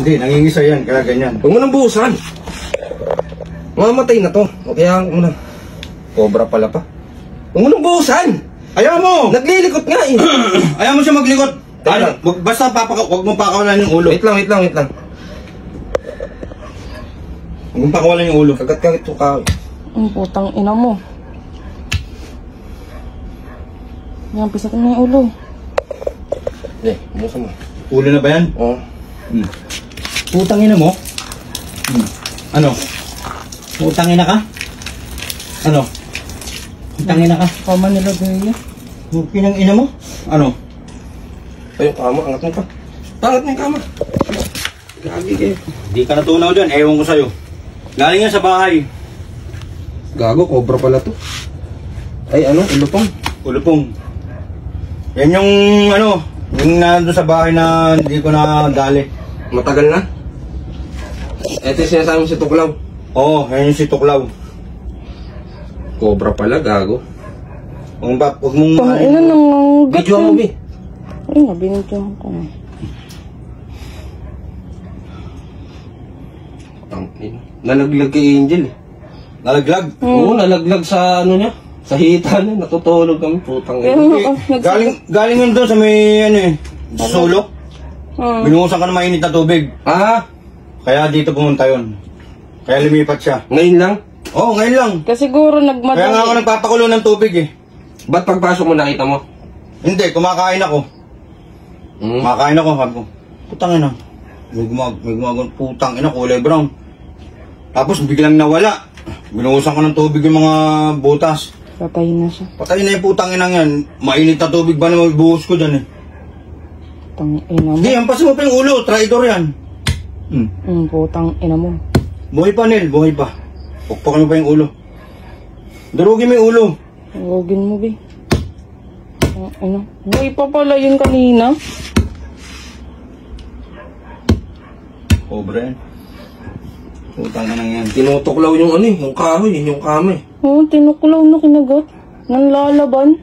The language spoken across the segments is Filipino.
Hindi, nangingisa yan, kaya ganyan. Huwag mo nang buhusan. Mamatay na to. O kaya mo na. Cobra pala pa. Huwag mo nang buhusan. Ayaw mo! Naglilikot nga eh. Ayaw mo siya maglikot. Ano? Basta huwag mo pakawalan yung ulo. Wait lang. Huwag mo pakawalan yung ulo. Kagat-kagat to ka. Ang putang ina mo. Yan, pisat na yung ulo. Hindi, buhusan mo. Ulo na ba yan? Oo. Putang ina mo? Ano? Putang ina ka? Ano? Putang ina ka? Kama nilagay niya. Pinang ina mo? Ano? Ay, yung kama, angat mo pa. Angat mo yung kama. Gagi kayo. Di ka natunaw dyan, ewan ko sa'yo. Galing yan sa bahay. Gago, cobra pala to. Ay, ano? Ulupong. Ulupong. Yan yung ano, yung nandun sa bahay na hindi ko na dali. Matagal na? Ito yung sinasabi mo si Tuklaw. Oo, yan yung si Tuklaw. Cobra pala, gago. Huwag mong... Tang ina nang Video mo, Bi. Ay nga, binigyan ko. Nalaglag kay Angel eh. Nalaglag? Oo, nalaglag sa ano niya. Sa hita niya, natutulog kami. Putang ina. Galing yun doon sa may ano eh, sulok. Binuhusan ka ng mainit na tubig. Ah, Kaya dito pumunta yun. Kaya lumipat siya. ngayon lang? Oo, ngayon lang. Kasi siguro Kaya nga ako nagmadali. nagpapakulo ng tubig eh. Ba't pagpasok mo nakita mo? Hindi, kumakain ako. Kumakain ako, sabi ko, putang ina. May gumagawa, putang ina, kulay brown. Tapos biglang nawala. Binuhusan ko ng tubig yung mga butas. Patay na siya. Patay na yung putang ina yan. Mainit na tubig ba na magbuhos ko dyan eh. Putang ina mo. Hindi, hampasin mo pa yung ulo. Traitor yan. Putang ina mo. Buhay pa, Nel. Buhay pa. Pukpukan mo pa yung ulo. Durugin mo yung ulo. Huwagin mo, Bi. Ano? Buhay pa pala yun kanina. Cobra yan. Putang ina yan. Tinutuklaw yung ano eh, yung kahoy, yung kama eh. Oo, tinuklaw na kinagat. Nanlalaban.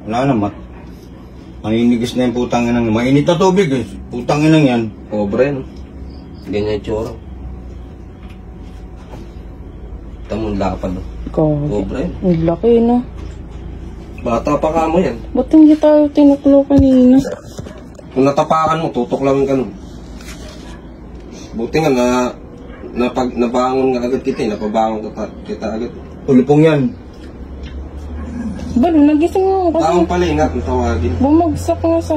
Wala naman. Maninigis na yung putang ina yan. Mainit na tubig eh. Putang ina yan. Cobra yan. Ganyan yung tsura. Tamong lapad. Cobra yan. Ang laki na. Bata pa ka mo yan. Ba't hindi tayo tinuklaw kanina? Kung natapakan mo, tutuklawin ka nun. Buti nga nabangon nga agad kita eh. Napabangon kita agad. Ulupong yan. Balo, nagising nga ako kasi Taong pala ingat ang tawagin. bumagsak nga sa